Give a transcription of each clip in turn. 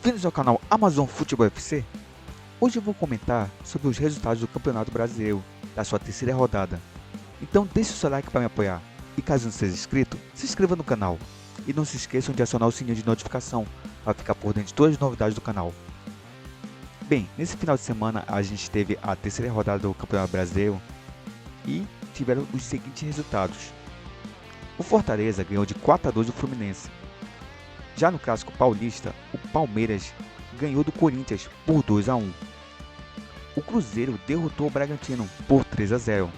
Bem-vindos ao canal Amazon Futebol FC. Hoje eu vou comentar sobre os resultados do Campeonato Brasileiro, da sua terceira rodada. Então deixe o seu like para me apoiar, e caso não seja inscrito, se inscreva no canal. E não se esqueçam de acionar o sininho de notificação, para ficar por dentro de todas as novidades do canal. Bem, nesse final de semana a gente teve a terceira rodada do Campeonato Brasileiro, e tiveram os seguintes resultados. O Fortaleza ganhou de 4-2 do Fluminense. Já no clássico paulista, o Palmeiras ganhou do Corinthians por 2-1. O Cruzeiro derrotou o Bragantino por 3-0.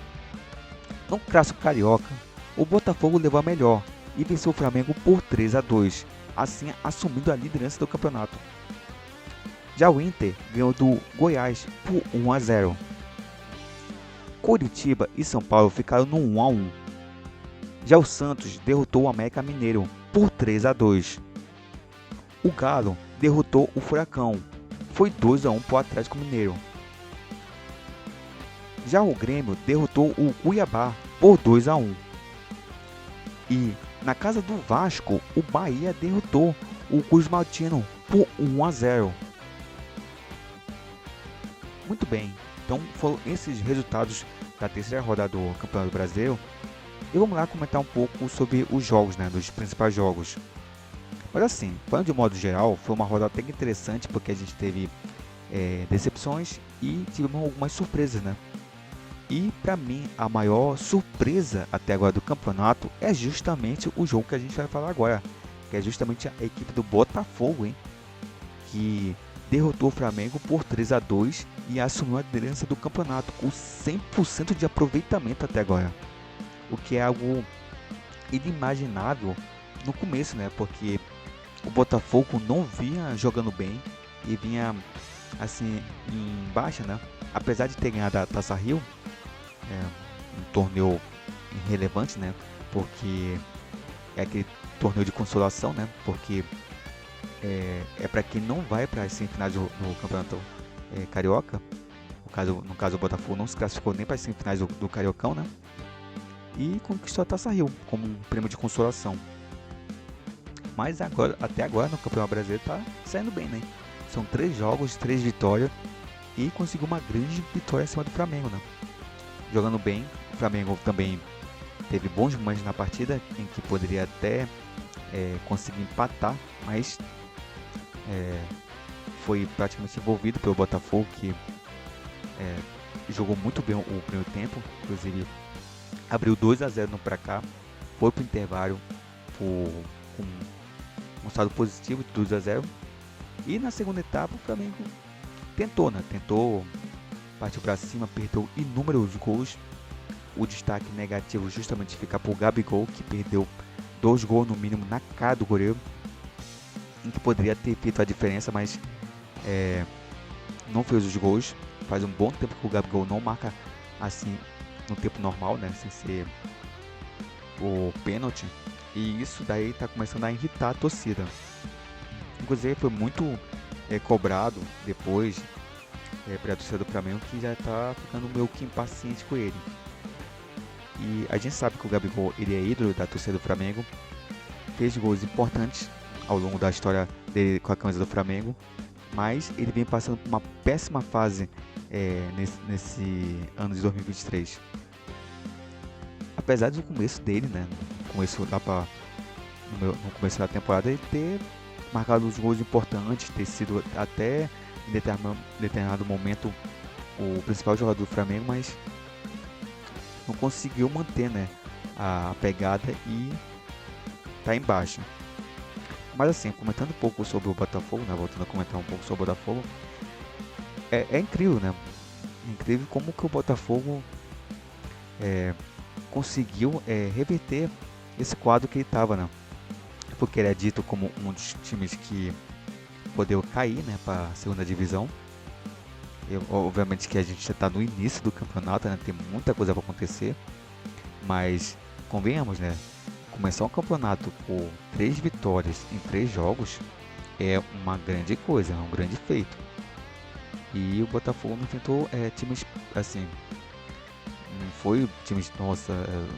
No clássico carioca, o Botafogo levou a melhor e venceu o Flamengo por 3-2, assim assumindo a liderança do campeonato. Já o Inter ganhou do Goiás por 1-0. Coritiba e São Paulo ficaram no 1-1. Já o Santos derrotou o América Mineiro por 3-2. O Galo derrotou o Furacão, foi 2-1 para o Atlético Mineiro. Já o Grêmio derrotou o Cuiabá por 2-1. E na casa do Vasco, o Bahia derrotou o Cruz Maltino por 1-0. Muito bem, então foram esses resultados da terceira rodada do Campeonato Brasileiro. E vamos lá comentar um pouco sobre os jogos, dos principais jogos. Mas assim, falando de modo geral, foi uma rodada até interessante porque a gente teve decepções e tivemos algumas surpresas, E para mim, a maior surpresa até agora do campeonato é justamente o jogo que a gente vai falar agora, que é justamente a equipe do Botafogo, que derrotou o Flamengo por 3-2 e assumiu a liderança do campeonato com 100% de aproveitamento até agora, o que é algo inimaginável no começo, porque o Botafogo não vinha jogando bem e vinha assim em baixa, apesar de ter ganhado a Taça Rio, um torneio irrelevante, porque é aquele torneio de consolação, porque é para quem não vai para as semifinais do campeonato carioca. No caso o Botafogo não se classificou nem para as semifinais do Cariocão, e conquistou a Taça Rio como um prêmio de consolação. Mas até agora no Campeonato Brasileiro está saindo bem, São 3 jogos, 3 vitórias e conseguiu uma grande vitória em cima do Flamengo, Jogando bem, o Flamengo também teve bons momentos na partida em que poderia até conseguir empatar, mas foi praticamente envolvido pelo Botafogo, que jogou muito bem o primeiro tempo, inclusive abriu 2-0 no placar, foi para o intervalo com um saldo positivo de 2-0. E na segunda etapa o Flamengo tentou, partiu para cima, perdeu inúmeros gols. O destaque negativo justamente fica para o Gabigol, que perdeu 2 gols no mínimo na cara do goleiro, em que poderia ter feito a diferença, mas não fez os gols. Faz um bom tempo que o Gabigol não marca assim no tempo normal, sem ser o pênalti. E isso daí está começando a irritar a torcida. Inclusive foi muito cobrado depois pela torcida do Flamengo, que já está ficando meio que impaciente com ele. E a gente sabe que o Gabigol ele é ídolo da torcida do Flamengo, fez gols importantes ao longo da história dele com a camisa do Flamengo, mas ele vem passando por uma péssima fase nesse ano de 2023. Apesar do começo dele, no começo da temporada, ele ter marcado os gols importantes, ter sido até em determinado momento o principal jogador do Flamengo, mas não conseguiu manter a pegada e tá em baixa. Mas assim, comentando um pouco sobre o Botafogo, voltando a comentar um pouco sobre o Botafogo, é incrível, incrível como que o Botafogo conseguiu reverter esse quadro que ele estava, porque ele é dito como um dos times que poderia cair para a segunda divisão. Obviamente que a gente já está no início do campeonato, tem muita coisa para acontecer, mas convenhamos, começar um campeonato por 3 vitórias em 3 jogos é uma grande coisa, é um grande feito. E o Botafogo enfrentou times assim, não foi times, nossa,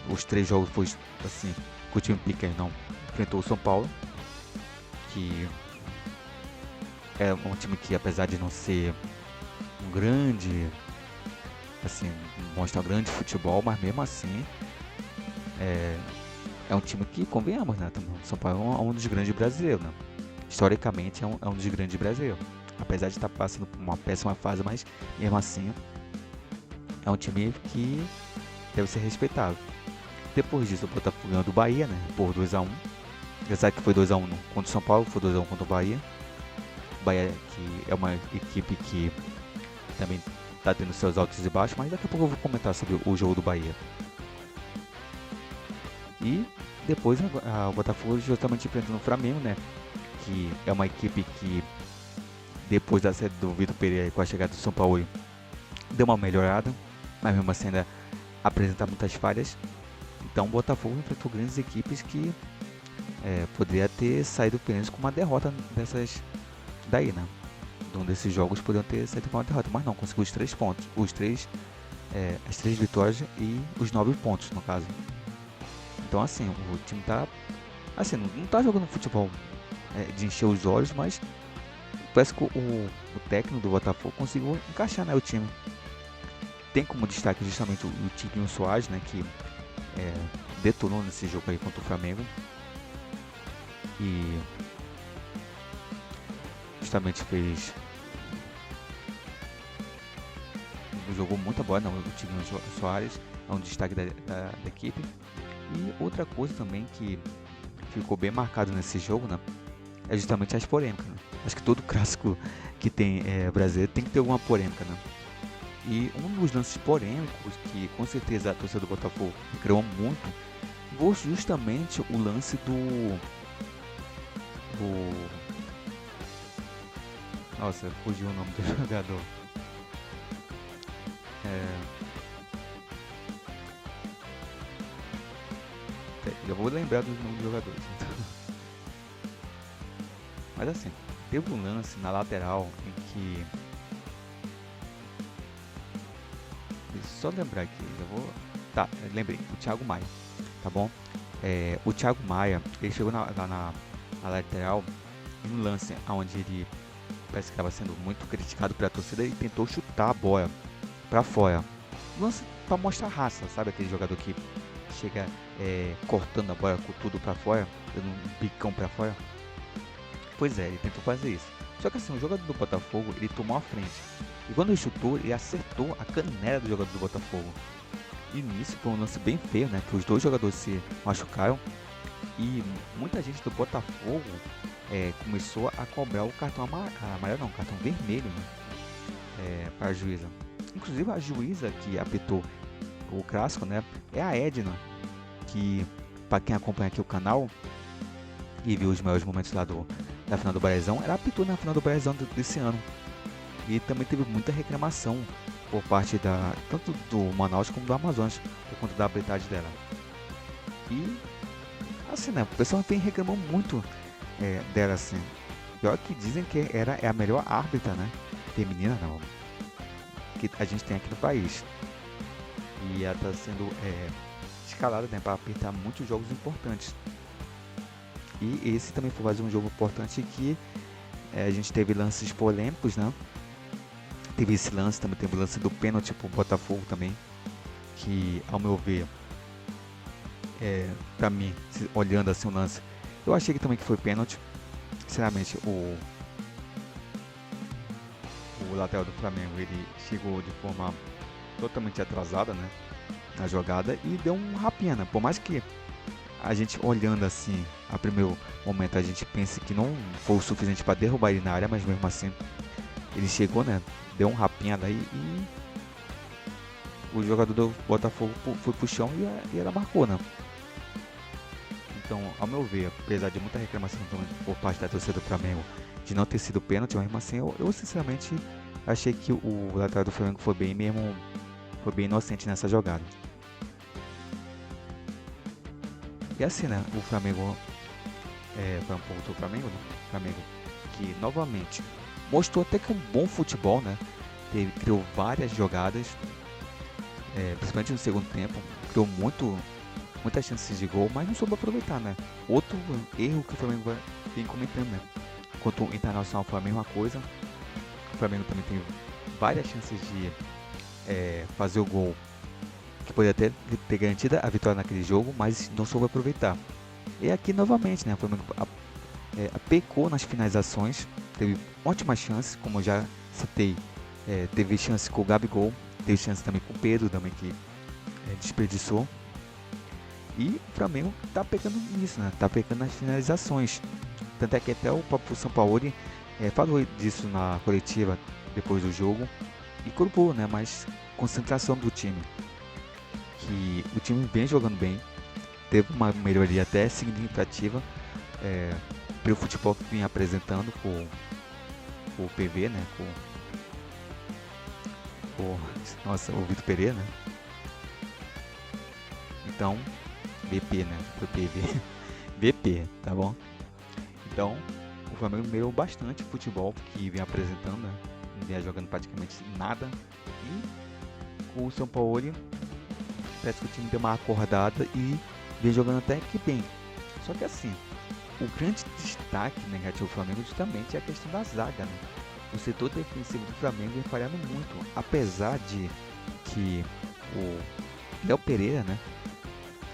os 3 jogos foi assim, com o time Piquet, não. Enfrentou o São Paulo, que é um time que, apesar de não ser um grande, assim, mostrar um grande futebol, mas mesmo assim é, é um time que, convenhamos, né? O São Paulo é um dos grandes brasileiros, né? Historicamente é um dos grandes brasileiros. Apesar de estar passando por uma péssima fase, mas mesmo assim é um time que deve ser respeitado. Depois disso, o Botafogo ganhou do Bahia, né? Por 2 a 1. Apesar que foi 2 a 1 contra o São Paulo, foi 2 a 1 contra o Bahia. O Bahia que é uma equipe que também está tendo seus altos e baixos, mas daqui a pouco eu vou comentar sobre o jogo do Bahia. E depois o Botafogo justamente enfrentando o Flamengo, né? Que é uma equipe que depois da saída do Vitor Pereira com a chegada do São Paulo deu uma melhorada, mas mesmo assim ainda apresenta muitas falhas. Então o Botafogo enfrentou grandes equipes que poderia ter saído apenas com uma derrota dessas daí, né? Um desses jogos poderiam ter saído com uma derrota, mas não, conseguiu os 3 pontos, as 3 vitórias e os 9 pontos no caso. Então assim, o time tá assim, não tá jogando futebol de encher os olhos, mas parece que o técnico do Botafogo conseguiu encaixar, né, o time. Tem como destaque justamente o Tiquinho Soares, né, que detonou nesse jogo aí contra o Flamengo e justamente jogou muita bola, não, o Tiquinho Soares é um destaque da equipe. E outra coisa também que ficou bem marcado nesse jogo, né, é justamente as polêmicas, né? Acho que todo clássico que tem brasileiro tem que ter alguma polêmica, né? E um dos lances polêmicos que com certeza a torcida do Botafogo criou muito foi justamente o lance Nossa, fugiu o nome do jogador. Eu vou lembrar dos nomes dos jogadores. Então. Mas assim, teve um lance na lateral em que. Deixa eu só lembrar aqui, eu vou. Tá, lembrei, o Thiago Maia, tá bom? O Thiago Maia, ele chegou na lateral em um lance onde ele parece que estava sendo muito criticado pela torcida e tentou chutar a bola pra fora. Um lance pra mostrar raça, sabe? Aquele jogador que chega cortando a bola com tudo pra fora, dando um bicão pra fora. Pois é, ele tentou fazer isso. Só que assim, o jogador do Botafogo, ele tomou a frente. E quando ele chutou, ele acertou a canela do jogador do Botafogo. E nisso foi um lance bem feio, né? Que os dois jogadores se machucaram. E muita gente do Botafogo começou a cobrar o cartão amarelo, não, o cartão vermelho, né? Para a juíza. Inclusive a juíza que apitou o clássico, né? É a Edna, que para quem acompanha aqui o canal e viu os melhores momentos lá da final do Brasileirão, ela apitou na final do Brasileirão desse ano. E também teve muita reclamação por parte tanto do Manaus como do Amazonas por conta da habilidade dela. E assim, né, o pessoal tem reclamado muito dela, assim. Pior que dizem que é a melhor árbitra, né, feminina não, que a gente tem aqui no país. E ela está sendo escalada, né, para apitar muitos jogos importantes. E esse também foi mais um jogo importante que a gente teve lances polêmicos, né? Teve esse lance, também teve o lance do pênalti pro Botafogo também, que ao meu ver, pra mim, olhando assim o lance, eu achei que também que foi pênalti. Sinceramente, o lateral do Flamengo, ele chegou de forma totalmente atrasada, né, na jogada e deu um rapinha, né? Por mais que a gente olhando assim, a primeiro momento a gente pense que não foi o suficiente para derrubar ele na área, mas mesmo assim ele chegou, né? Deu um rapinha daí e o jogador do Botafogo foi pro chão e ela marcou, né? Então, ao meu ver, apesar de muita reclamação por parte da torcida do Flamengo de não ter sido pênalti, mas mesmo assim eu sinceramente achei que o lateral do Flamengo foi bem inocente nessa jogada. E assim, né? O Flamengo foi um pouco do Flamengo, né? O Flamengo que novamente mostrou até que um bom futebol, né? Criou várias jogadas, principalmente no segundo tempo, criou muitas chances de gol, mas não soube aproveitar, né? Outro erro que o Flamengo vem cometendo, né? Enquanto o Internacional foi a mesma coisa. O Flamengo também tem várias chances de fazer o gol, que poderia até ter garantido a vitória naquele jogo, mas não soube aproveitar. E aqui novamente, né, o Flamengo pecou nas finalizações, teve ótimas chances, como eu já citei, teve chance com o Gabigol, teve chance também com o Pedro, também que desperdiçou. E o Flamengo tá pecando nisso, né? Tá pecando nas finalizações. Tanto é que até o próprio Sampaoli falou disso na coletiva depois do jogo e culpou, né? Mas concentração do time, que o time vem jogando bem, teve uma melhoria até significativa pelo futebol que vinha apresentando com o PV, né? Nossa, o Vitor Pereira, né? Então, BP, né? Foi PV. BP, tá bom? Então, o Flamengo melhorou bastante o futebol que vem apresentando, né? Não vinha jogando praticamente nada. E com o São Paulo, parece que o time deu uma acordada e vem jogando até que bem. Só que assim, o grande destaque negativo do Flamengo justamente é a questão da zaga, né? O setor defensivo do Flamengo vem falhando muito, apesar de que o Léo Pereira, né,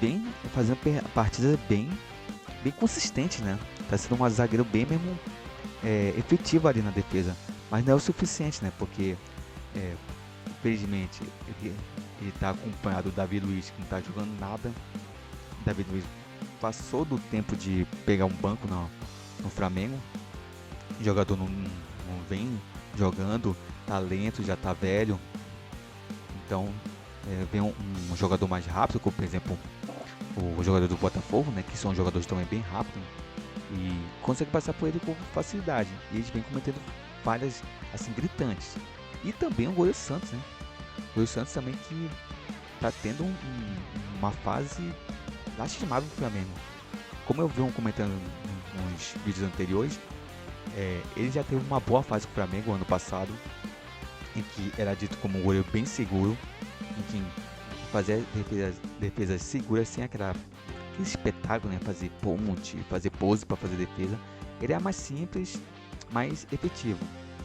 vem fazendo partidas bem consistentes, né? Tá sendo um zagueiro bem mesmo efetivo ali na defesa, mas não é o suficiente, né? Porque infelizmente ele tá acompanhado do Davi Luiz, que não tá jogando nada. O Davi Luiz passou do tempo de pegar um banco no Flamengo. O jogador não vem jogando, tá lento, já tá velho. Então vem um jogador mais rápido, como por exemplo o jogador do Botafogo, né, que são jogadores também bem rápidos e consegue passar por ele com facilidade. E eles vêm cometendo falhas assim gritantes. E também o goleiro Santos, né? O goleiro Santos também que tá tendo uma fase lastimável pro Flamengo. Como eu vi comentando nos vídeos anteriores, ele já teve uma boa fase com o Flamengo ano passado, em que era dito como um goleiro bem seguro, em que fazia defesas seguras sem aquele espetáculo, né? Fazer ponte, fazer pose para fazer defesa. Ele é mais simples, mais efetivo.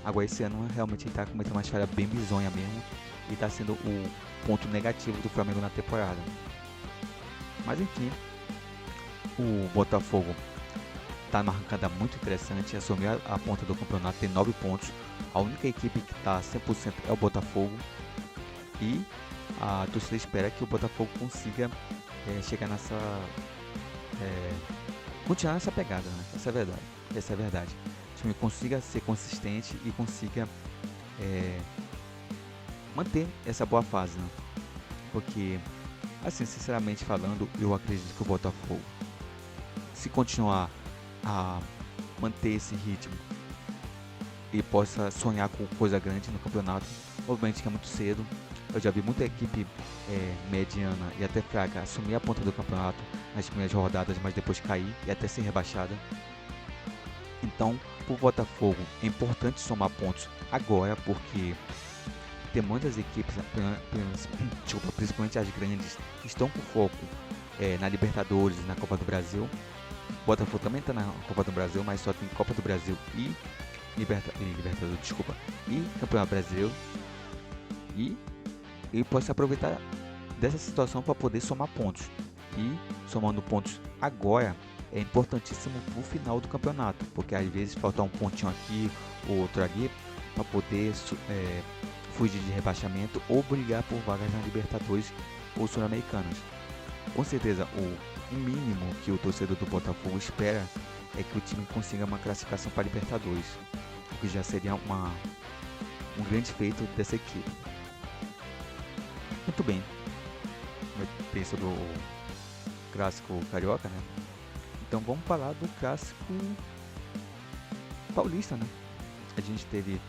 Agora esse ano realmente ele está cometendo uma falha bem bizonha mesmo e está sendo o ponto negativo do Flamengo na temporada. Mas enfim, o Botafogo está numa arrancada muito interessante, assumiu a ponta do campeonato, tem 9 pontos. A única equipe que está 100% é o Botafogo e a torcida espera que o Botafogo consiga chegar nessa... continuar nessa pegada, né? Essa é a verdade. O time consiga ser consistente e consiga manter essa boa fase, né? Porque, assim, sinceramente falando, eu acredito que o Botafogo, se continuar a manter esse ritmo, ele possa sonhar com coisa grande no campeonato. Obviamente que é muito cedo. Eu já vi muita equipe mediana e até fraca assumir a ponta do campeonato nas primeiras rodadas, mas depois cair e até ser rebaixada. Então, para o Botafogo é importante somar pontos agora, porque tem muitas equipes, principalmente as grandes, que estão com foco na Libertadores e na Copa do Brasil. O Botafogo também está na Copa do Brasil, mas só tem Copa do Brasil e Libertadores, e Campeonato Brasileiro. E ele pode se aproveitar dessa situação para poder somar pontos. E somando pontos agora é importantíssimo para o final do campeonato, porque às vezes falta um pontinho aqui ou outro ali para poder fugir de rebaixamento ou brigar por vagas na Libertadores ou Sul-Americanas. Com certeza o mínimo que o torcedor do Botafogo espera é que o time consiga uma classificação para a Libertadores, o que já seria um grande feito dessa equipe. Muito bem, penso do clássico carioca, né? Então vamos falar do clássico paulista, né? A gente teve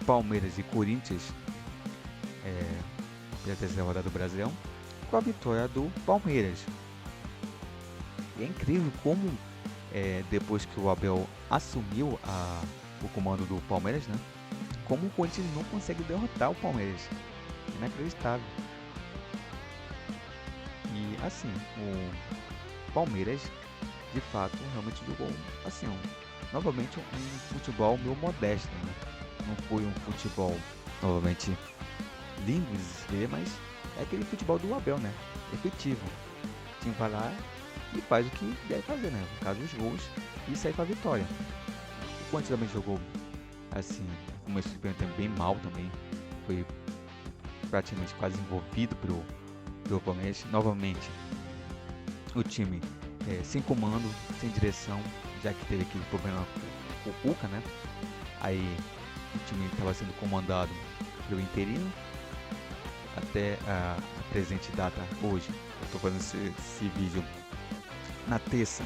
Palmeiras e Corinthians pela terceira rodada do Brasileirão, com a vitória do Palmeiras. E é incrível como depois que o Abel assumiu o comando do Palmeiras, né? Como o Corinthians não consegue derrotar o Palmeiras. Inacreditável. E assim, o Palmeiras de fato realmente jogou assim novamente um futebol meio modesto, né? Não foi um futebol, novamente, lindo de se ver, mas é aquele futebol do Abel, né? Efetivo. O time vai lá e faz o que deve fazer, né? No caso, os gols e sai com a vitória. O Corinthians também jogou, assim, começou de primeiro tempo bem mal também. Foi praticamente quase envolvido pelo Palmeiras. Novamente, o time sem comando, sem direção, já que teve aquele problema com o Cuca, né? Aí o time estava sendo comandado pelo interino até a presente data hoje. Eu estou fazendo esse vídeo na terça.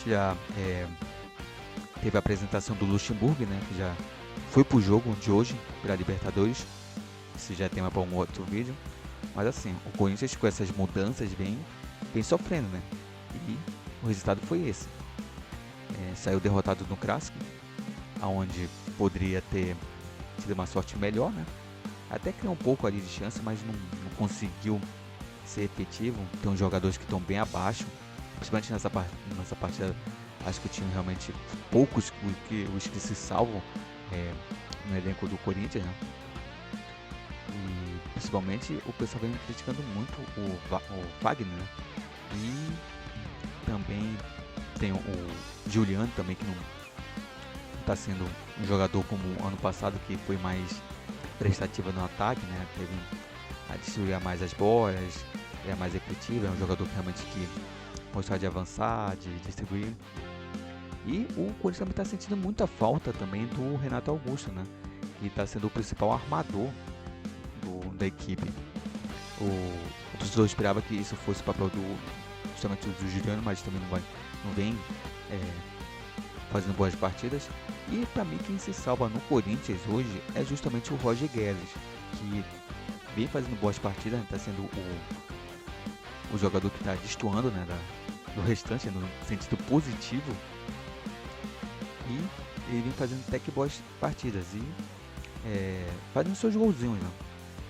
Já teve a apresentação do Luxemburgo, né? Que já foi pro jogo de hoje pela Libertadores. Isso já é tema para um outro vídeo. Mas assim, o Corinthians com essas mudanças vem sofrendo, né? E o resultado foi esse. Saiu derrotado no Clássico, aonde poderia ter tido uma sorte melhor, né? Até criou um pouco ali de chance, mas não conseguiu ser efetivo. Tem uns jogadores que estão bem abaixo, principalmente nessa partida. Acho que o time realmente poucos os que se salvam no elenco do Corinthians, né? E principalmente o pessoal vem criticando muito o Wagner, né? E também tem o Juliano também, que não está sendo um jogador como o ano passado, que foi mais prestativa no ataque, né? Teve a distribuir mais as bolas, é mais efetivo, é um jogador que realmente que gostar de avançar, de distribuir. E o Corinthians também está sentindo muita falta também do Renato Augusto, né? Que está sendo o principal armador da equipe. O torcedor esperava que isso fosse o papel justamente do Juliano, mas também não vem fazendo boas partidas. E para mim quem se salva no Corinthians hoje é justamente o Roger Guedes, que vem fazendo boas partidas, está sendo o jogador que está destoando, né, do restante, no sentido positivo. E ele vem fazendo até que boas partidas e fazendo seus golzinhos, né?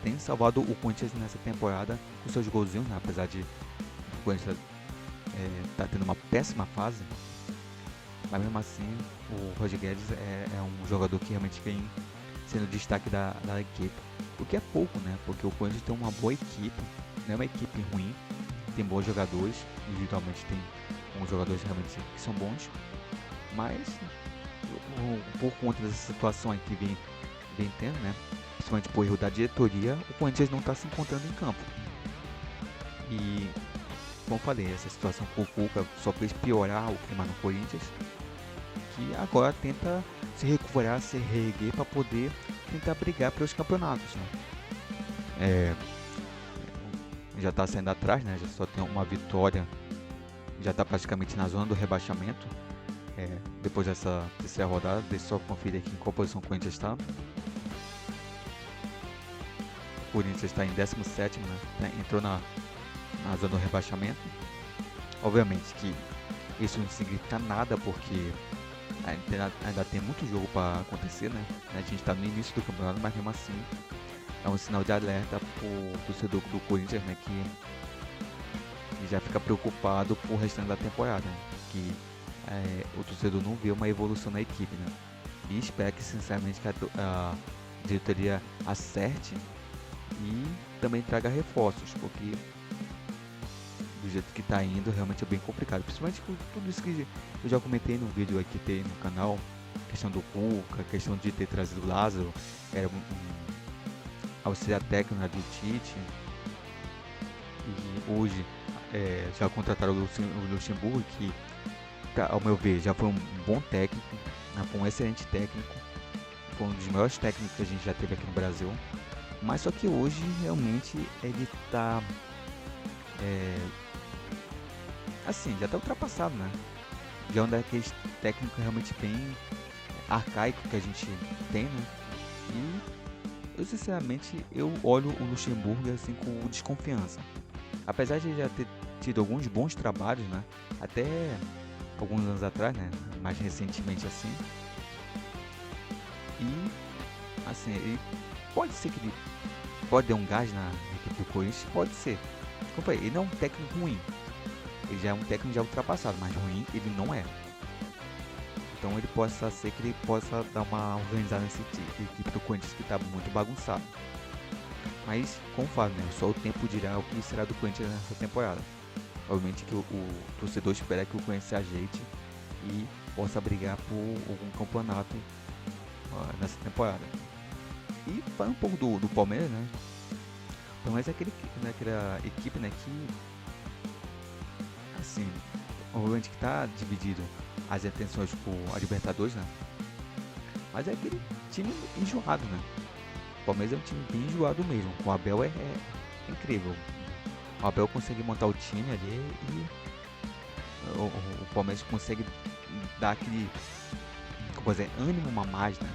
Tem salvado o Corinthians nessa temporada com seus golzinhos, né? Apesar de o Corinthians tá tendo uma péssima fase, mas mesmo assim o Roger Guedes é um jogador que realmente vem sendo destaque da equipe, o que é pouco, né? Porque o Corinthians tem uma boa equipe, não é uma equipe ruim, tem bons jogadores, individualmente tem uns jogadores realmente que são bons, mas por conta dessa situação aí que vem tendo, né? Principalmente por erro da diretoria, o Corinthians não está se encontrando em campo. E, como eu falei, essa situação com o Cuca só fez piorar o clima no Corinthians, que agora tenta se recuperar, se reerguer para poder tentar brigar pelos campeonatos, né? Já está saindo atrás, né? Já só tem uma vitória, já está praticamente na zona do rebaixamento. Depois dessa terceira rodada, deixa eu só conferir aqui em qual posição o Corinthians está. O Corinthians está em 17º, né? Entrou na zona do rebaixamento. Obviamente que isso não significa nada, porque ainda tem muito jogo para acontecer, né? A gente está no início do campeonato, mas mesmo assim é um sinal de alerta para o torcedor do Corinthians, né? Que já fica preocupado com o restante da temporada, né? Que o torcedor não vê uma evolução na equipe, né? E espero que sinceramente que a diretoria acerte e também traga reforços, porque do jeito que está indo realmente é bem complicado, principalmente com tudo isso que eu já comentei no vídeo aqui que tem no canal, questão do Cuca, questão de ter trazido o Lázaro, era um auxiliar técnico, né, do Tite, e hoje já contrataram o Luxemburgo, que ao meu ver já foi um bom técnico, né, foi um excelente técnico, foi um dos melhores técnicos que a gente já teve aqui no Brasil, mas só que hoje realmente ele está assim, já está ultrapassado, né? Já é um daqueles técnicos realmente bem arcaico que a gente tem, né? E eu sinceramente olho o Luxemburgo assim com desconfiança. Apesar de já ter tido alguns bons trabalhos, né? Até alguns anos atrás, né? Mais recentemente assim. E assim, ele pode ser que ele pode dar um gás na equipe do Corinthians, pode ser. Como eu falei, ele não é um técnico ruim. Ele já é um técnico já ultrapassado, mas ruim ele não é. Então ele possa ser que ele possa dar uma organizada nessa equipe do Corinthians que está muito bagunçado. Mas, como falo, né, só o tempo dirá o que será do Corinthians nessa temporada. Obviamente que o torcedor espera que o Corinthians se ajeite e possa brigar por algum campeonato nessa temporada. E falando um pouco do Palmeiras, né? O Palmeiras é aquela equipe, né, que, assim, obviamente que está dividido as atenções por a Libertadores, né? Mas é aquele time enjoado, né? O Palmeiras é um time bem enjoado mesmo. O Abel é incrível. O Abel consegue montar o time ali e o Palmeiras consegue dar aquele, como dizer, ânimo a mais, né?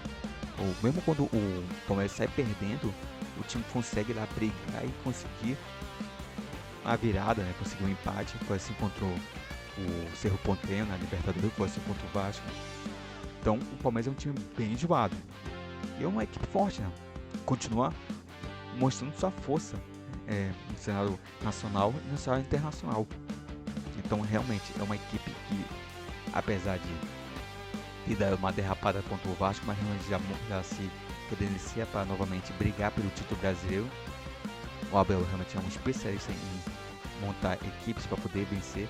Ou mesmo quando o Palmeiras sai perdendo, o time consegue lá brigar e conseguir a virada, né? Conseguir um empate. Foi assim contra o Cerro Porteño na Libertadores, foi assim contra o Vasco. Então o Palmeiras é um time bem enjoado. E é uma equipe forte, né? Continua mostrando sua força no cenário nacional e no cenário internacional. Então realmente é uma equipe que, apesar de dar uma derrapada contra o Vasco, mas realmente já se credencia para novamente brigar pelo título brasileiro. O Abel realmente é um especialista em montar equipes para poder vencer.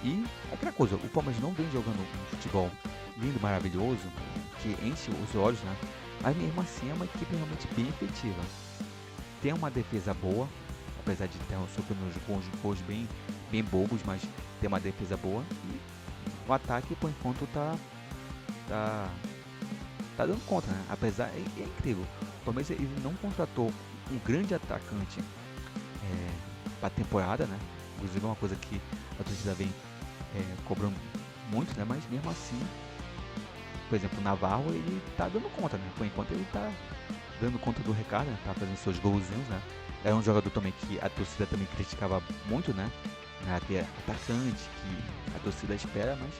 E aquela coisa, o Palmeiras não vem jogando um futebol lindo, maravilhoso, que enche os olhos, né? Mas mesmo assim é uma equipe realmente bem efetiva. Tem uma defesa boa, apesar de ter sofrido uns gols bem bobos, mas tem uma defesa boa. E o ataque, por enquanto, tá dando conta, né? Apesar, é incrível. O Palmeiras ele não contratou um grande atacante para a temporada, né? Inclusive é uma coisa que a torcida vem cobrando muito, né? Mas mesmo assim, por exemplo, o Navarro ele tá dando conta, né? Por enquanto ele tá dando conta do recado, né? Tá fazendo seus golzinhos, né? É um jogador também que a torcida também criticava muito, né? Ter atacante que a torcida espera, mas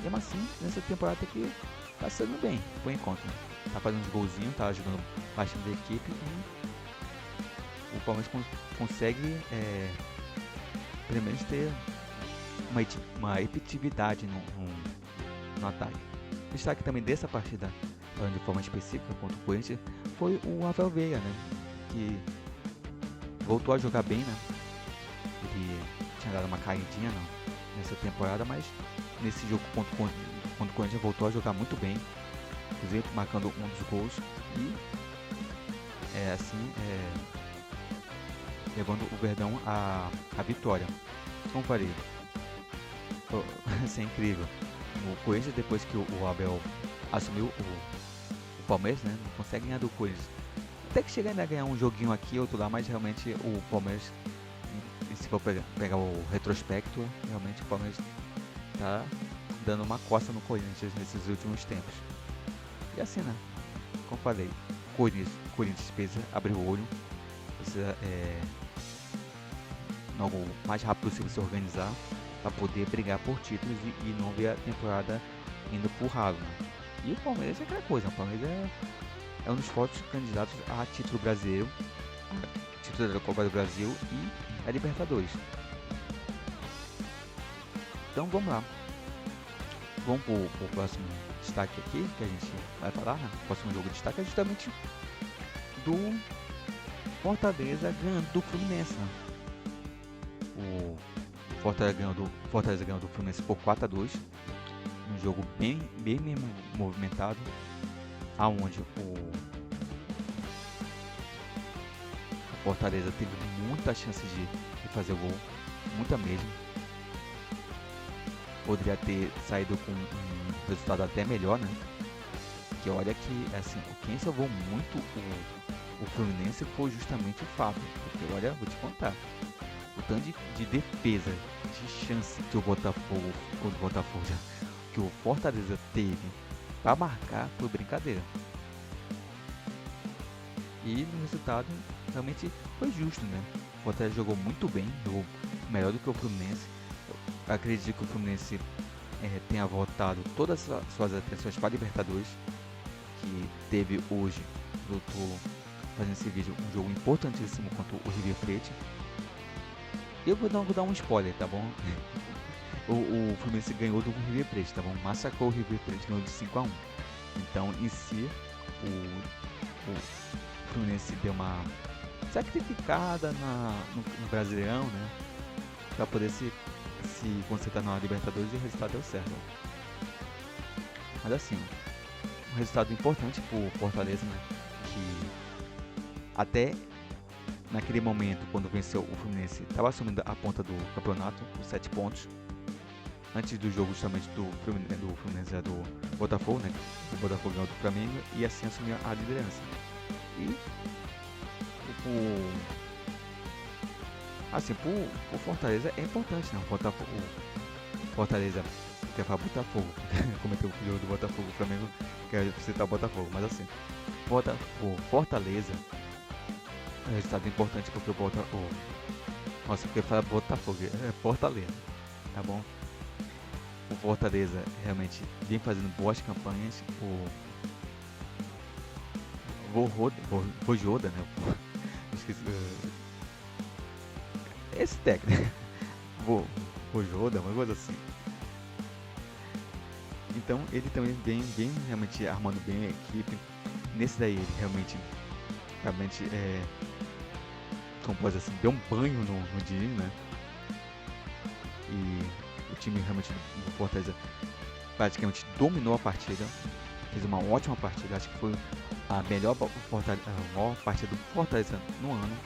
mesmo assim, nessa temporada que tá sendo bem, por enquanto, né? Tá fazendo uns golzinhos, tá ajudando bastante a equipe e o Palmeiras consegue pelo menos ter uma efetividade no ataque. Destaque também dessa partida, falando de forma específica contra o Corinthians, foi o Rafael Veiga, né? Que voltou a jogar bem, né? Ele tinha dado uma caidinha nessa temporada, mas nesse jogo contra o Corinthians voltou a jogar muito bem, inclusive marcando um dos gols e levando o Verdão à vitória. Como falei, isso é incrível. O Corinthians, depois que o Abel assumiu o Palmeiras, né, não consegue ganhar do Corinthians. Até que chega ainda a ganhar um joguinho aqui, outro lá, mas realmente o Palmeiras, se for pegar o retrospecto, realmente o Palmeiras tá dando uma coça no Corinthians nesses últimos tempos. E assim, né, como falei, Corinthians precisa abrir o olho, precisa no mais rápido possível se organizar para poder brigar por títulos e não ver a temporada indo pro ralo, né? E o Palmeiras é aquela coisa, o Palmeiras é um dos fortes candidatos a título brasileiro, a título da Copa do Brasil e a Libertadores. Então vamos lá, vamos pro próximo destaque aqui que a gente vai falar, né? O próximo jogo de destaque é justamente do Fortaleza ganhando do Fluminense, né? O Fortaleza ganhou do Fluminense por 4-2, um jogo bem movimentado, aonde o Fortaleza teve muita chance de fazer o gol, muita mesmo. Poderia ter saído com um resultado até melhor, né? Que olha que assim, quem salvou muito o Fluminense foi justamente o Fábio, porque olha, vou te contar. O tanto de defesa, de chance que o Botafogo, que o Fortaleza teve para marcar foi brincadeira. E no resultado realmente foi justo, né? O Fortaleza jogou muito bem, jogou melhor do que o Fluminense. Eu acredito que o Fluminense tenha voltado todas as suas atenções para a Libertadores, que teve hoje, eu tô fazendo esse vídeo, um jogo importantíssimo contra o River Plate. Eu vou dar um spoiler, tá bom? o Fluminense ganhou do River Plate, tá bom? Massacrou o River Plate, ganhou de 5 a 1. Então, em si, o Fluminense deu uma sacrificada no Brasileirão, né? Pra poder se concentrar na Libertadores, e o resultado deu certo. Mas assim, um resultado importante pro Fortaleza, né? Que até naquele momento, quando venceu o Fluminense, estava assumindo a ponta do campeonato, os 7 pontos. Antes do jogo justamente do Fluminense do Botafogo, né? O Botafogo ganhou do Flamengo e assim assumiu a liderança. E pro Fortaleza é importante, né? O Fortaleza quer falar Botafogo, cometeu o jogo do Botafogo, o Flamengo quer citar o Botafogo, mas assim, o Fortaleza é um resultado importante porque nossa, porque fala Botafogo, é Fortaleza, tá bom? O Fortaleza realmente vem fazendo boas campanhas. O Vojoda, né? Esqueci. Esse técnico. Vojoda, uma coisa assim. Então ele também vem realmente armando bem a equipe. Nesse daí ele realmente como pode assim, deu um banho no Diniz, né? E o time realmente do Fortaleza praticamente dominou a partida, fez uma ótima partida, acho que foi a maior partida do Fortaleza no ano.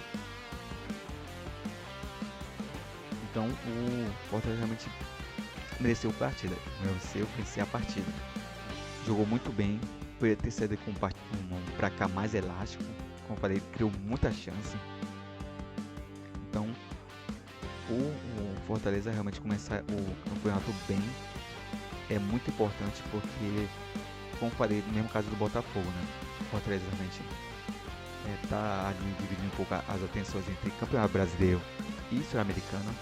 Então o Fortaleza realmente mereceu a partida, mereceu vencer a partida. Jogou muito bem, poderia ter saído com um placar mais elástico, como eu falei, criou muita chance. Então o Fortaleza realmente começar o campeonato bem é muito importante, porque, como eu falei, no mesmo caso do Botafogo, né? O Fortaleza realmente tá ali dividindo um pouco as atenções entre campeonato brasileiro e sul-americano.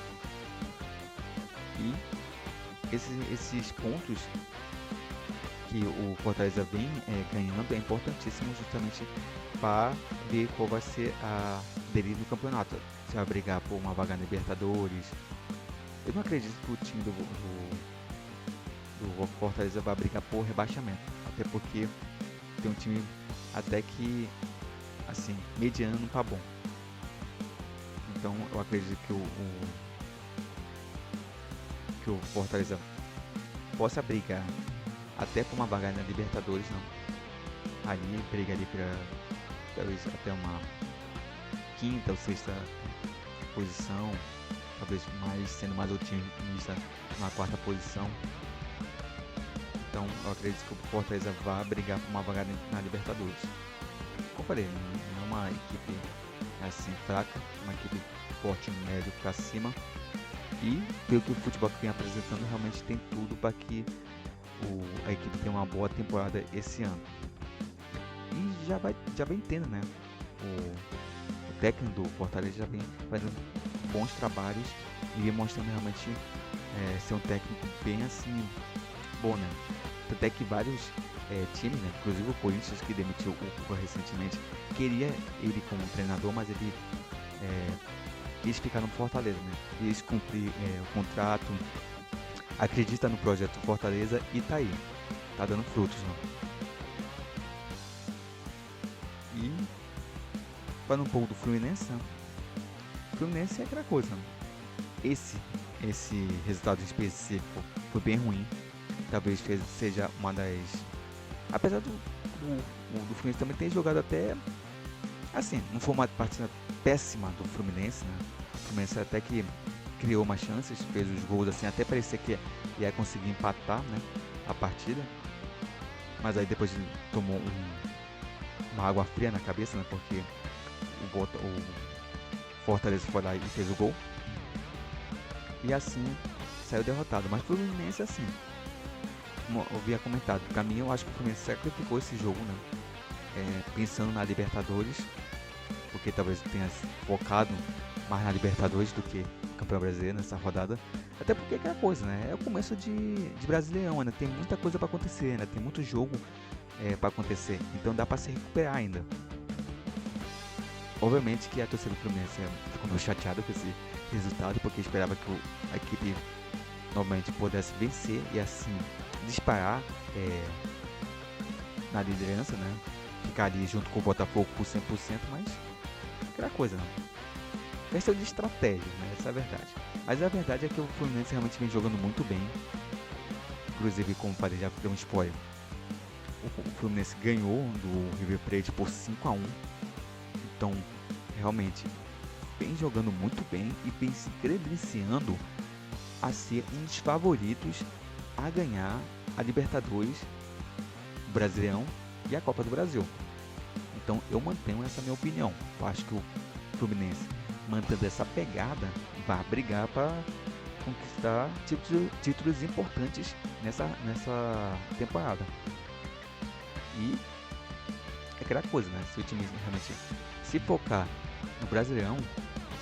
E esses pontos que o Fortaleza vem ganhando é importantíssimo justamente para ver qual vai ser a dele no campeonato. Se vai brigar por uma vaga na Libertadores. Eu não acredito que o time do Fortaleza vai brigar por rebaixamento, até porque tem um time até que assim, mediano para bom. Então eu acredito que o Fortaleza possa brigar até por uma vaga na Libertadores, não. Ali briga ali para talvez até uma quinta ou sexta posição, talvez sendo mais otimista, na quarta posição. Então eu acredito que o Fortaleza vai brigar por uma vaga na Libertadores. Como eu falei, não é uma equipe assim fraca, uma equipe forte, médio para cima. E pelo que o futebol que vem apresentando, realmente tem tudo para que a equipe tenha uma boa temporada esse ano. E já vem tendo, né? O técnico do Fortaleza já vem fazendo bons trabalhos e vem mostrando realmente ser um técnico bem assim bom, né? Até que vários times, né? Inclusive o Corinthians, que demitiu o Cuca recentemente, queria ele como treinador, mas ele quis ficar no Fortaleza, né? Quis cumprir o contrato, acredita no projeto Fortaleza e tá aí, tá dando frutos, não? E falando um pouco do Fluminense, né? O Fluminense é aquela coisa, né? Esse resultado específico foi bem ruim. Talvez seja uma das... Apesar do Fluminense também ter jogado até... Assim, não foi uma partida péssima do Fluminense, né? O Fluminense até que criou umas chances, fez os gols assim, até parecia que ia conseguir empatar, né, a partida. Mas aí depois tomou uma água fria na cabeça, né? Porque o Fortaleza foi lá e fez o gol. E assim saiu derrotado. Mas pro Fluminense, assim, como eu havia comentado, pra mim eu acho que o Fluminense sacrificou esse jogo, né? Pensando na Libertadores, porque talvez tenha focado mais na Libertadores do que no Campeonato Brasileiro nessa rodada. Até porque é aquela coisa, né? É o começo de Brasileirão, ainda tem muita coisa para acontecer, ainda tem muito jogo para acontecer, então dá para se recuperar ainda. Obviamente que a torcida do Fluminense ficou meio chateada com esse resultado, porque esperava que a equipe novamente pudesse vencer e assim disparar na liderança, né? Ficar ali junto com o Botafogo por 100%, mas aquela coisa, não. Questão de estratégia, né? Essa é a verdade. Mas a verdade é que o Fluminense realmente vem jogando muito bem. Inclusive, como o Padre já deu um spoiler, o Fluminense ganhou do River Plate por 5-1. Então, realmente, vem jogando muito bem e vem se credenciando a ser um dos favoritos a ganhar a Libertadores, o Brasileirão e a Copa do Brasil. Então, eu mantenho essa minha opinião. Eu acho que o Fluminense, mantendo essa pegada, vai brigar para conquistar títulos importantes nessa temporada. E é aquela coisa, né? Se o time realmente se focar no Brasileirão,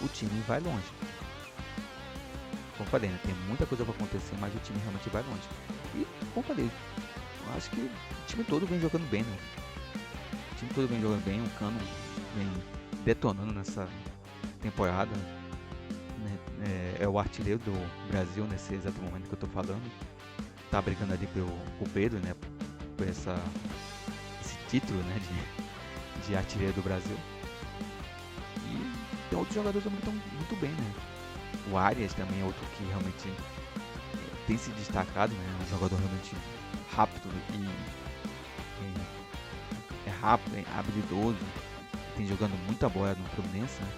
o time vai longe. Como eu falei, né? Tem muita coisa para acontecer, mas o time realmente vai longe. E, como eu falei, eu acho que o time todo vem jogando bem, né? O time todo vem jogando bem, o Cano vem detonando nessa temporada, né? É o artilheiro do Brasil nesse exato momento que eu tô falando. Tá brigando ali pelo Pedro, né? Por esse título, né? De artilheiro do Brasil. E tem outros jogadores também que estão muito bem, né? O Arias também é outro que realmente tem se destacado, né? Um jogador realmente rápido e é rápido, é habilidoso, tem jogando muita bola no Fluminense, né?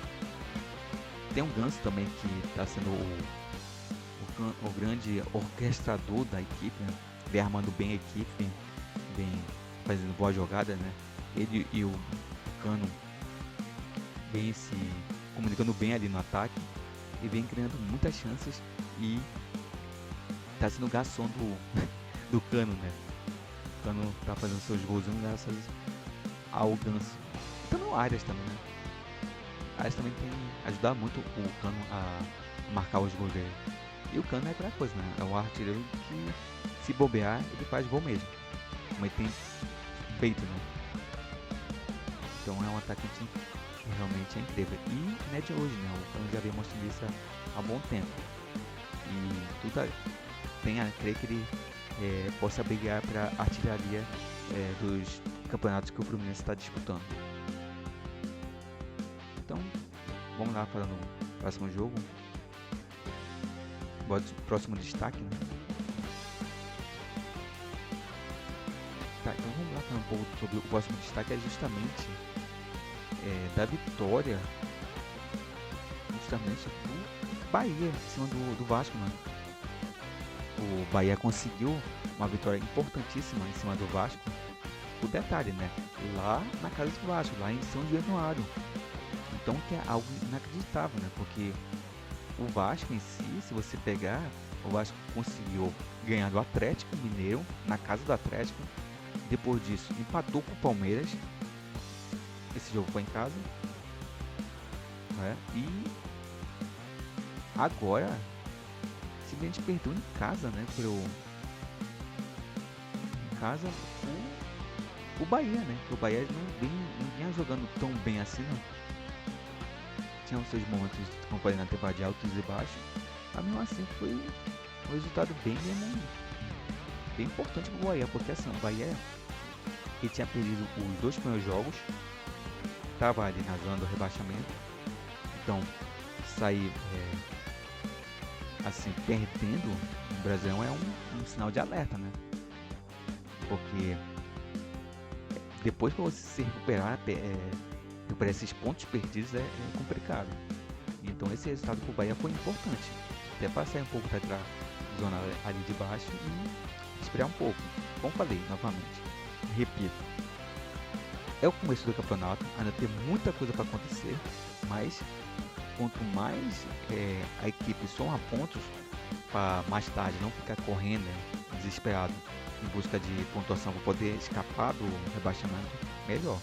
Tem um Ganso também que está sendo o grande orquestrador da equipe, né? Vem armando bem a equipe, vem fazendo boa jogada, né? Ele e o Cano vem se comunicando bem ali no ataque e vem criando muitas chances e tá sendo o garçom do Cano, né? O Cano tá fazendo seus gols graças ao Ganso. Então no Arias também, né? Arias também tem ajudado muito o Cano a marcar os gols dele. E o Cano é aquela coisa, né? É um artilheiro que, se bobear, ele faz gol mesmo. Mas tem peito, né? Então é um atacante que realmente é incrível. E não é de hoje, né? O Cano já vem mostrando isso há bom tempo. E tudo tem a crer que ele possa brigar para a artilharia dos campeonatos que o Fluminense está disputando. Então, vamos lá para o próximo jogo. Próximo destaque, né? Tá, então vamos lá falar um pouco sobre o próximo destaque, é justamente da vitória justamente do Bahia em cima do Vasco, né? O Bahia conseguiu uma vitória importantíssima em cima do Vasco. O detalhe, né? Lá na casa do Vasco, lá em São Januário. Então que é algo inacreditável, né? Porque o Vasco em si, se você pegar, o Vasco conseguiu ganhar do Atlético Mineiro, na casa do Atlético. Depois disso, empatou com o Palmeiras. Esse jogo foi em casa. Né? E agora, simplesmente perdeu em casa, né? Em casa, o Bahia, né? O Bahia não vinha jogando tão bem assim, não. Tinha os seus momentos, como falei, na temporada de altos e baixos. Mas mesmo assim foi um resultado bem importante pro Bahia, porque assim, o Bahia ele tinha perdido os 2 primeiros jogos, estava ali na zona do rebaixamento, então sair assim, perdendo no Brasileirão é um sinal de alerta, né? Porque depois para você se recuperar esses pontos perdidos é complicado. Então esse resultado para o Bahia foi importante, até para sair um pouco da zona ali de baixo e esperar um pouco. Como falei novamente, repito, é o começo do campeonato, ainda tem muita coisa para acontecer, mas quanto mais a equipe soma pontos para mais tarde não ficar correndo desesperado em busca de pontuação para poder escapar do rebaixamento, melhor.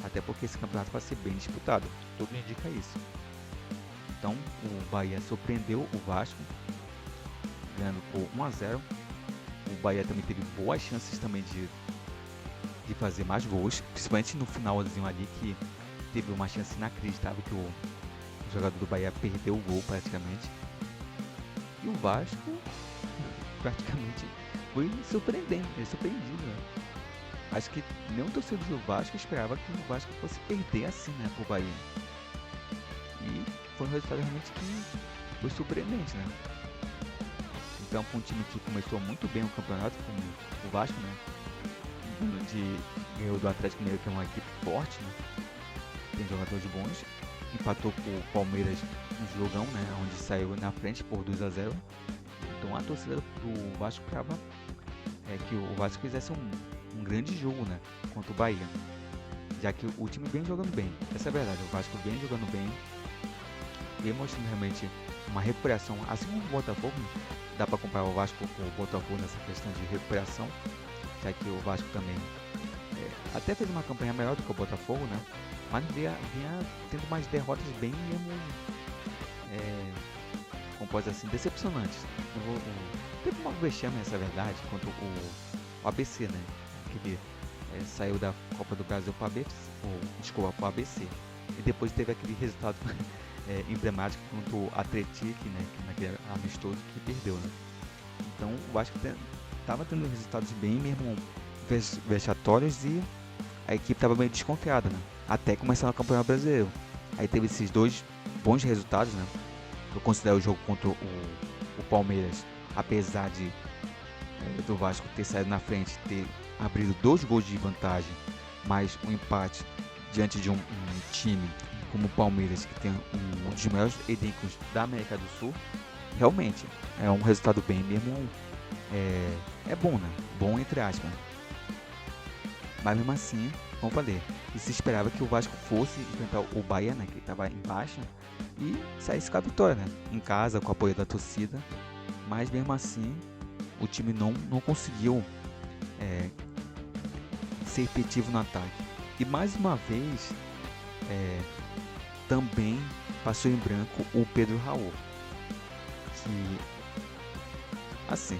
Até porque esse campeonato vai ser bem disputado, tudo indica isso. Então o Bahia surpreendeu o Vasco, ganhando por 1-0. O Bahia também teve boas chances também de fazer mais gols, principalmente no finalzinho ali, que teve uma chance inacreditável que o jogador do Bahia perdeu o gol praticamente. E o Vasco praticamente foi surpreendente, surpreendido, né? Acho que nenhum torcedor do Vasco esperava que o Vasco fosse perder assim, né, pro Bahia. E foi um resultado realmente que foi surpreendente, né? Então, para um time que começou muito bem o campeonato, como o Vasco, né? Ganhou do Atlético Mineiro, que é uma equipe forte, né? Tem jogadores bons. Empatou com o Palmeiras no jogão, né? Onde saiu na frente por 2-0. Então, a torcida do Vasco esperava que o Vasco fizesse um grande jogo, né? Contra o Bahia. Já que o time vem jogando bem. Essa é a verdade. O Vasco vem jogando bem. Vem mostrando realmente uma recuperação. Assim como o Botafogo, dá para comparar o Vasco com o Botafogo nessa questão de recuperação. Já que o Vasco também até fez uma campanha melhor do que o Botafogo, né? Mas vinha tendo umas derrotas bem mesmo, como pode dizer assim, decepcionantes. Teve uma vexame, essa verdade, contra o ABC, né? Que saiu da Copa do Brasil para o ABC. E depois teve aquele resultado emblemático contra o Atlético, né? Que naquele amistoso que perdeu, né? Então o Vasco estava tendo resultados bem mesmo vexatórios e a equipe estava meio desconfiada, né? Até começar no Campeonato Brasileiro. Aí teve esses dois bons resultados, né? Eu considero o jogo contra o Palmeiras, apesar do Vasco ter saído na frente, ter abrido 2 gols de vantagem, mas um empate diante de um time como o Palmeiras, que tem um dos maiores elencos da América do Sul, realmente é um resultado bem mesmo, é bom, né? Bom entre aspas. Mas mesmo assim, como falei, e se esperava que o Vasco fosse enfrentar o Bahia, né, que estava em baixa, e saísse com a vitória, né, em casa, com o apoio da torcida. Mas mesmo assim, o time não conseguiu ser efetivo no ataque. E mais uma vez, também passou em branco o Pedro Raul. Que, assim,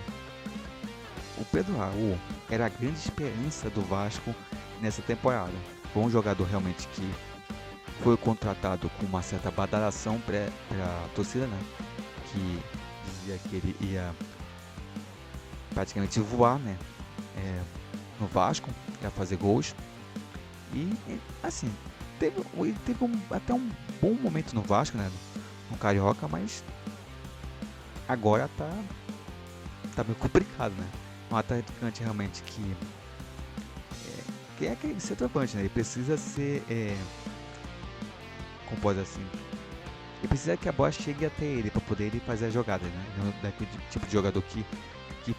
o Pedro Raul era a grande esperança do Vasco nessa temporada. Foi um jogador realmente que foi contratado com uma certa badalação para a torcida, né? Que dizia que ele ia praticamente voar, né? No Vasco, ia fazer gols. E assim, teve até um bom momento no Vasco, né? No Carioca, mas agora tá meio complicado, né? Um atacante realmente que é aquele centroavante, né? Ele precisa ser, como pode assim, ele precisa que a bola chegue até ele para poder ele fazer as jogadas, né? Não é daquele tipo de jogador que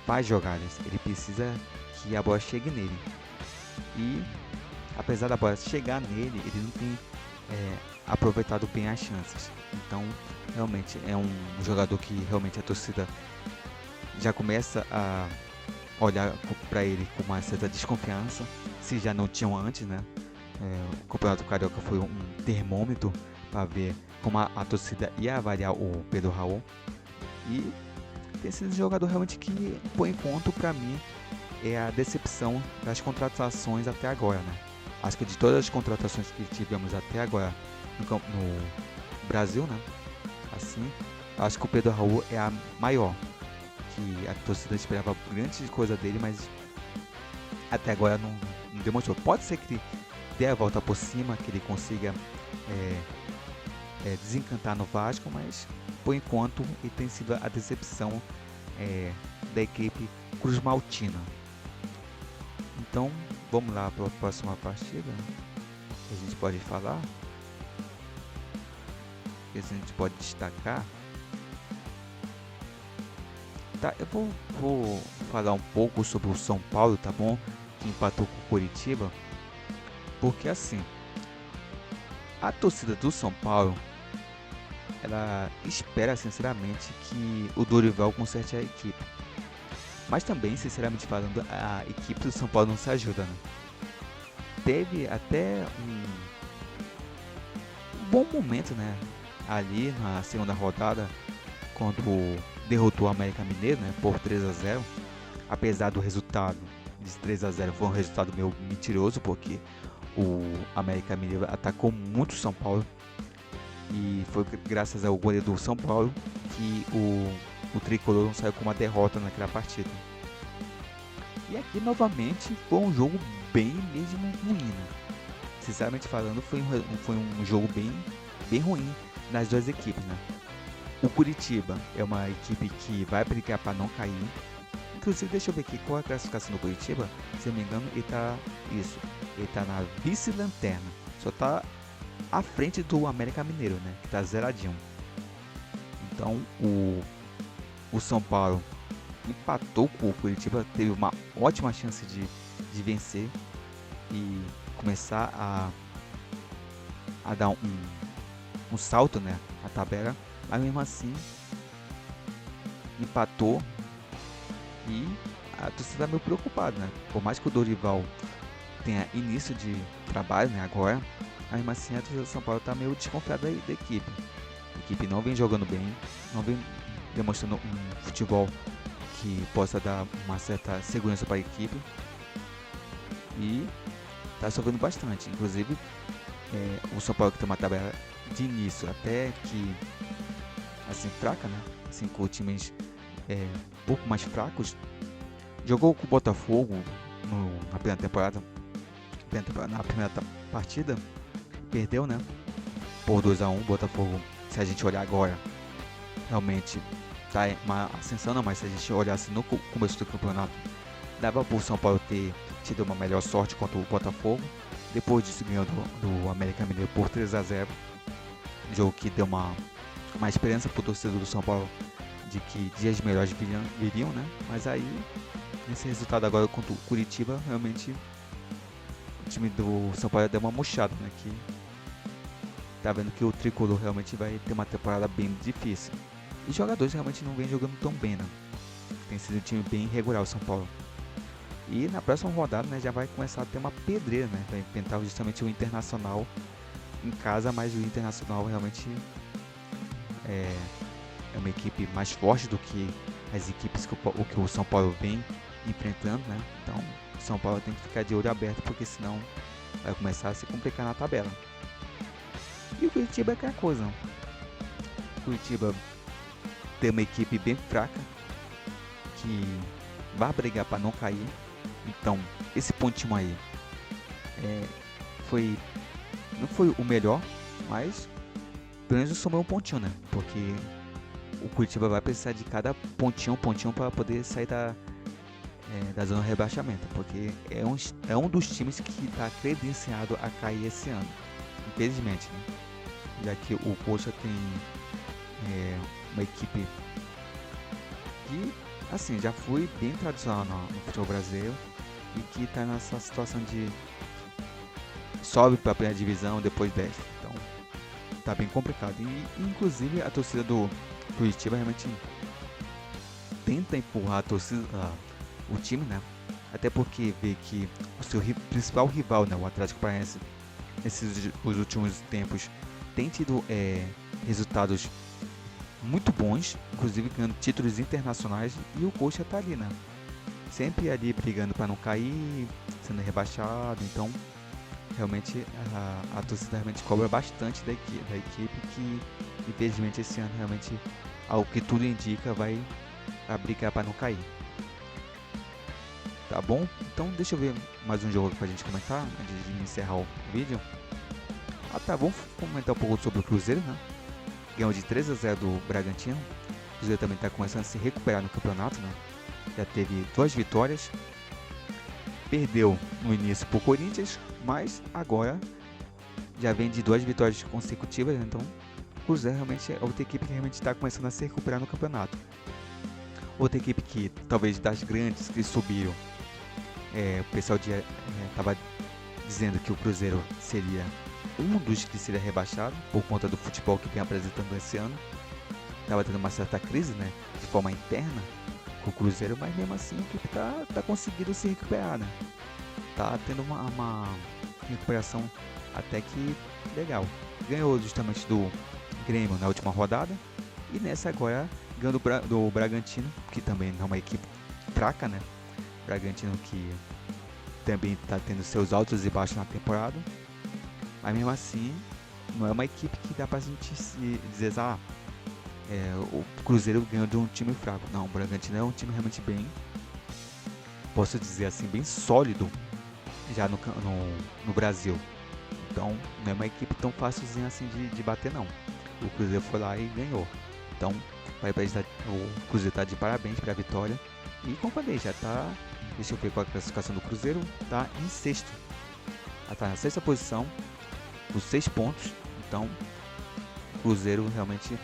faz jogadas. Ele precisa que a bola chegue nele. E apesar da bola chegar nele, ele não tem aproveitado bem as chances. Então, realmente é um jogador que realmente a torcida já começa a olhar para ele com uma certa desconfiança, se já não tinham antes, né? O Campeonato Carioca foi um termômetro para ver como a torcida ia avaliar o Pedro Raul. E tem sido um jogador realmente que, por enquanto, para mim, é a decepção das contratações até agora, né? Acho que de todas as contratações que tivemos até agora no Brasil, né? Assim, acho que o Pedro Raul é a maior. Que a torcida esperava grande coisa dele, mas até agora não demonstrou. Pode ser que ele dê a volta por cima, que ele consiga desencantar no Vasco, mas por enquanto ele tem sido a decepção da equipe Cruz Maltina. Então vamos lá para a próxima partida, que a gente pode falar, que a gente pode destacar. Tá, eu vou falar um pouco sobre o São Paulo, tá bom? Que empatou com o Coritiba. Porque assim, a torcida do São Paulo, ela espera sinceramente que o Dorival conserte a equipe. Mas também, sinceramente falando, a equipe do São Paulo não se ajuda, né? Teve até um bom momento, né? Ali na segunda rodada, quando derrotou o América Mineiro, né, por 3-0. Apesar do resultado de 3-0 foi um resultado meio mentiroso, porque o América Mineiro atacou muito o São Paulo. E foi graças ao goleiro do São Paulo que o o tricolor não saiu com uma derrota naquela partida. E aqui novamente foi um jogo bem mesmo ruim, né? Sinceramente falando, foi um jogo bem ruim nas duas equipes, né? O Curitiba é uma equipe que vai brigar para não cair. Inclusive, deixa eu ver aqui qual é a classificação do Curitiba. Se eu não me engano, ele tá na vice-lanterna. Só tá à frente do América Mineiro, né? Que tá zeradinho. Então, o São Paulo empatou com o Curitiba, teve uma ótima chance de vencer e começar a dar um salto, né, na tabela, mas mesmo assim empatou e a torcida tá meio preocupada, né? Por mais que o Dorival tenha início de trabalho, né, agora, mas mesmo assim a torcida do São Paulo tá meio desconfiada da equipe. A equipe não vem jogando bem, não vem demonstrando um futebol que possa dar uma certa segurança para a equipe e está sofrendo bastante. Inclusive, o São Paulo que tem uma tabela de início até que assim fraca, né? Assim, com times um pouco mais fracos, jogou com o Botafogo na primeira temporada, na primeira partida, perdeu, né? Por 2-1. Botafogo, se a gente olhar agora, realmente tá uma ascensão, não, mas se a gente olhasse no começo do campeonato, dava por São Paulo ter tido uma melhor sorte contra o Botafogo. Depois disso ganhou do América Mineiro por 3-0, jogo que deu uma esperança pro torcedor do São Paulo de que dias melhores viriam, né? Mas aí, nesse resultado agora contra o Curitiba, realmente o time do São Paulo deu uma murchada, né? Que tá vendo que o tricolor realmente vai ter uma temporada bem difícil. E os jogadores realmente não vêm jogando tão bem, né? Tem sido um time bem irregular o São Paulo. E na próxima rodada, né, já vai começar a ter uma pedreira, né? Vai enfrentar justamente o Internacional em casa, mas o Internacional realmente é uma equipe mais forte do que as equipes que o São Paulo vem enfrentando, né? Então o São Paulo tem que ficar de olho aberto, porque senão vai começar a se complicar na tabela. E o Curitiba é aquela coisa. O Curitiba tem uma equipe bem fraca que vai brigar para não cair. Então, esse pontinho aí não foi o melhor, mas pelo menos somou um pontinho, né? Porque o Curitiba vai precisar de cada pontinho para poder sair da zona de rebaixamento, porque é um dos times que está credenciado a cair esse ano, infelizmente, né? Já que o Coxa tem uma equipe que, assim, já foi bem tradicional no futebol brasileiro e que está nessa situação de sobe para a primeira divisão, depois desce. Então, tá bem complicado. E, inclusive, a torcida do Curitiba realmente tenta empurrar o time, né? Até porque vê que o seu principal rival, né, o Atlético Paranaense, os últimos tempos, tem tido resultados muito bons, inclusive ganhando títulos internacionais, e o Coxa tá ali, né? Sempre ali brigando para não cair, sendo rebaixado. Então, realmente a torcida realmente cobra bastante da equipe, que infelizmente esse ano realmente, ao que tudo indica, vai brigar para não cair. Tá bom? Então deixa eu ver mais um jogo pra gente comentar antes de encerrar o vídeo. Tá, vamos comentar um pouco sobre o Cruzeiro, né? Ganhou de 3-0 do Bragantino. O Cruzeiro também está começando a se recuperar no campeonato, né? Já teve 2 vitórias. Perdeu no início pro Corinthians, mas agora já vem de 2 vitórias consecutivas. Então o Cruzeiro realmente é outra equipe que realmente está começando a se recuperar no campeonato. Outra equipe que talvez das grandes que subiram, o pessoal estava dizendo que o Cruzeiro seria um dos que seria rebaixado por conta do futebol que vem apresentando esse ano. Estava tendo uma certa crise, né, de forma interna com o Cruzeiro, mas mesmo assim a equipe tá conseguindo se recuperar, né? Tá tendo uma recuperação até que legal. Ganhou justamente do Grêmio na última rodada e nessa agora ganhou do Bragantino, que também não é uma equipe fraca, né? Bragantino que também está tendo seus altos e baixos na temporada, mas mesmo assim não é uma equipe que dá pra gente dizer o Cruzeiro ganhou de um time fraco. Não, o Bragantino é um time realmente bem, posso dizer assim, bem sólido já no Brasil. Então não é uma equipe tão facilzinha assim de bater, não. O Cruzeiro foi lá e ganhou. Então o Cruzeiro está de parabéns para a vitória. E como falei, já está, deixa eu ver qual é a classificação do Cruzeiro, está em sexto. Está na sexta posição, com 6 pontos. Então o Cruzeiro realmente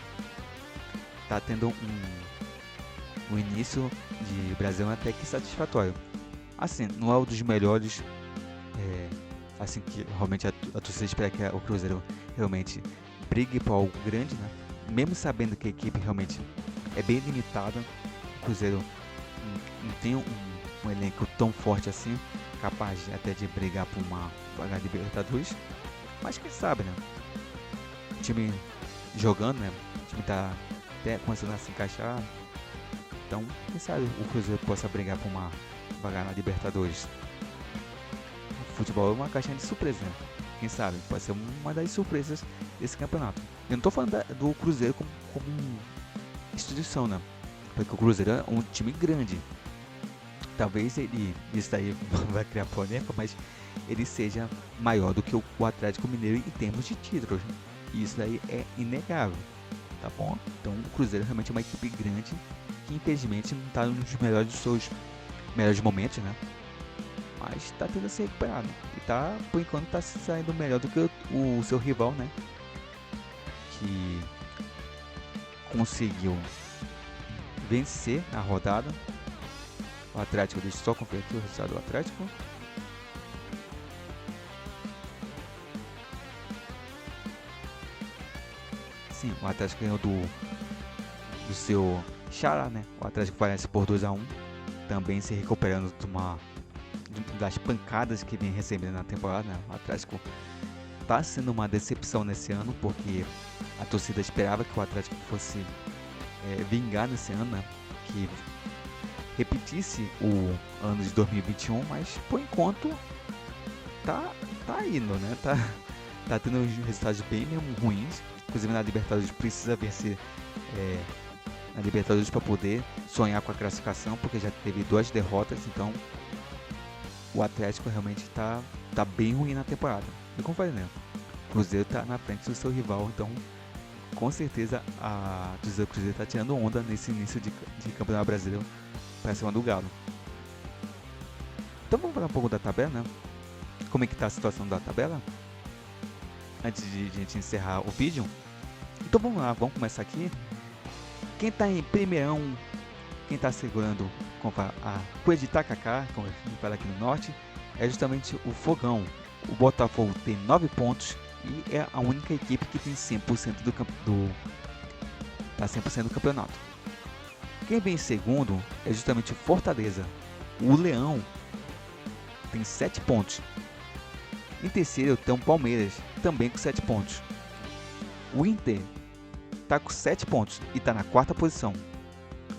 está tendo um início de Brasil até que satisfatório. Assim, não é um dos melhores, assim que realmente a torcida espera que o Cruzeiro realmente brigue por algo grande, né? Mesmo sabendo que a equipe realmente é bem limitada, o Cruzeiro não tem um elenco tão forte assim, capaz até de brigar por uma vaga de Libertadores, mas quem sabe, né? O time jogando, né? O time tá até começando a se encaixar, então quem sabe o Cruzeiro possa brigar por uma vaga na Libertadores. O futebol é uma caixinha de surpresa, né? Quem sabe pode ser uma das surpresas desse campeonato. Eu não tô falando do Cruzeiro como instituição, né? Porque o Cruzeiro é um time grande. Talvez isso daí vai criar polêmica, mas ele seja maior do que o Atlético Mineiro em termos de títulos. E isso daí é inegável, tá bom? Então o Cruzeiro realmente é uma equipe grande que infelizmente não está nos melhores dos seus melhores momentos, né? Mas está tentando se recuperar, né? E tá, por enquanto, está se saindo melhor do que o seu rival, né? Que conseguiu vencer na rodada. O Atlético, deixa eu só conferir aqui o resultado do Atlético. Sim, o Atlético ganhou do seu Xará, né? O Atlético Paranaense por 2-1, também se recuperando das pancadas que vem recebendo na temporada, né? O Atlético está sendo uma decepção nesse ano, porque a torcida esperava que o Atlético fosse vingar nesse ano, né? Que repetisse o ano de 2021, mas por enquanto tá indo, né? Tá tendo resultados bem mesmo ruins. Inclusive na Libertadores precisa vencer na Libertadores para poder sonhar com a classificação, porque já teve 2 derrotas, então o Atlético realmente tá bem ruim na temporada. E como falei, né? O Cruzeiro tá na frente do seu rival, então com certeza a torcida do Cruzeiro tá tirando onda nesse início de Campeonato Brasileiro para cima do Galo. Então vamos falar um pouco da tabela, né? Como é que tá a situação da tabela? Antes de a gente encerrar o vídeo. Então vamos lá, vamos começar aqui. Quem tá em primeirão, quem tá segurando a coisa de Tacacá, como a gente fala aqui no norte, é justamente o Fogão. O Botafogo tem 9 pontos e é a única equipe que tem 100% tá 100% do campeonato. Quem vem em segundo é justamente o Fortaleza. O Leão tem 7 pontos. Em terceiro tem o Palmeiras, também com 7 pontos. O Inter está com 7 pontos e está na 4ª posição.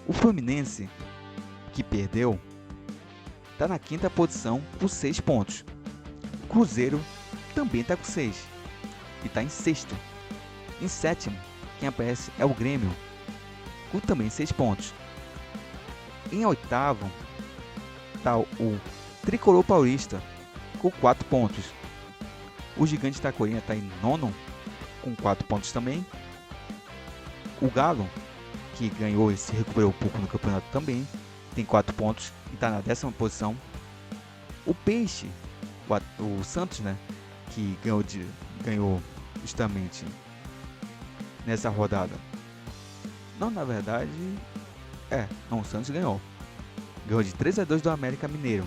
O Fluminense, que perdeu, está na 5ª posição com 6 pontos. O Cruzeiro também está com 6 e está em 6º. Em 7º, quem aparece é o Grêmio, com também 6 pontos. Em 8º está o Tricolor Paulista, com 4 pontos. O Gigante da Corinha está em 9º, com 4 pontos também. O Galo, que ganhou e se recuperou um pouco no campeonato também, tem 4 pontos e está na 10ª posição. O Peixe, o Santos, né, que ganhou justamente nessa rodada. Não, na verdade, o Santos ganhou. Ganhou de 3-2 do América Mineiro.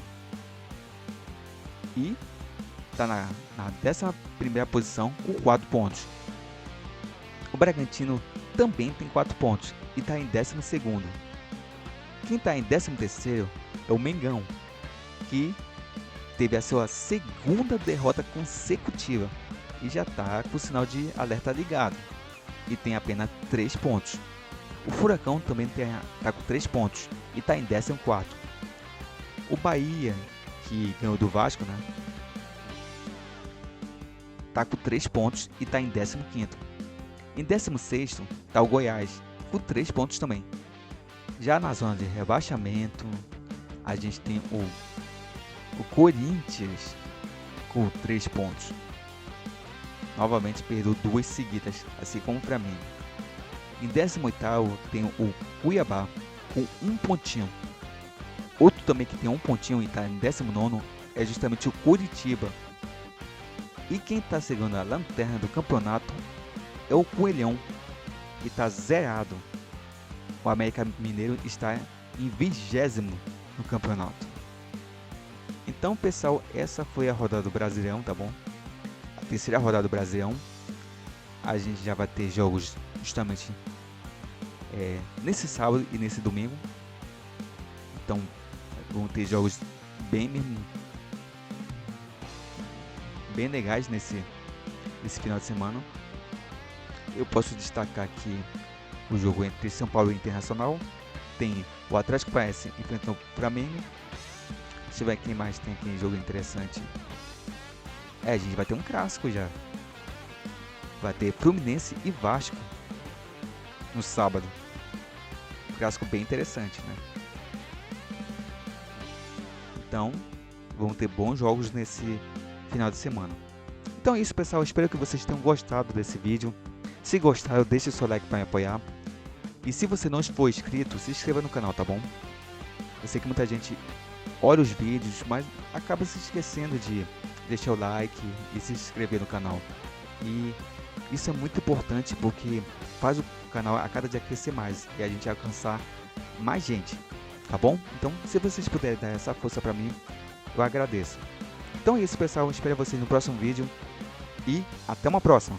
E está na 11ª posição com 4 pontos. O Bragantino também tem 4 pontos e está em 12º. Quem está em 13º é o Mengão, que teve a sua 2ª derrota consecutiva e já está com o sinal de alerta ligado e tem apenas 3 pontos. O Furacão também está com 3 pontos e está em 14º. O Bahia, que ganhou do Vasco, né, está com 3 pontos e está em 15º. Em 16º está o Goiás, com 3 pontos também. Já na zona de rebaixamento, a gente tem o Corinthians com 3 pontos. Novamente perdeu 2 seguidas, assim como o Flamengo. Em 18º tem o Cuiabá com 1 pontinho. Outro também que tem 1 pontinho e está em 19º é justamente o Curitiba. E quem está segurando a lanterna do campeonato é o Coelhão, que está zerado. O América Mineiro está em 20º no campeonato. Então, pessoal, essa foi a rodada do Brasileirão, tá bom? A terceira rodada do Brasileirão. A gente já vai ter jogos justamente nesse sábado e nesse domingo. Então, vão ter jogos bem legais nesse final de semana. Eu posso destacar aqui o jogo entre São Paulo e Internacional. Tem o Atlético Paranaense enfrentando o Flamengo. Deixa eu ver quem mais tem aqui jogo interessante. A gente vai ter um clássico já. Vai ter Fluminense e Vasco no sábado. Um clássico bem interessante, né? Então, vão ter bons jogos nesse final de semana. Então é isso, pessoal. Espero que vocês tenham gostado desse vídeo. Se gostaram, deixe o seu like para me apoiar. E se você não for inscrito, se inscreva no canal, tá bom? Eu sei que muita gente olha os vídeos, mas acaba se esquecendo de deixar o like e se inscrever no canal. E isso é muito importante porque faz o canal a cada dia crescer mais e a gente alcançar mais gente, tá bom? Então, se vocês puderem dar essa força pra mim, eu agradeço. Então é isso, pessoal. Espero vocês no próximo vídeo e até uma próxima.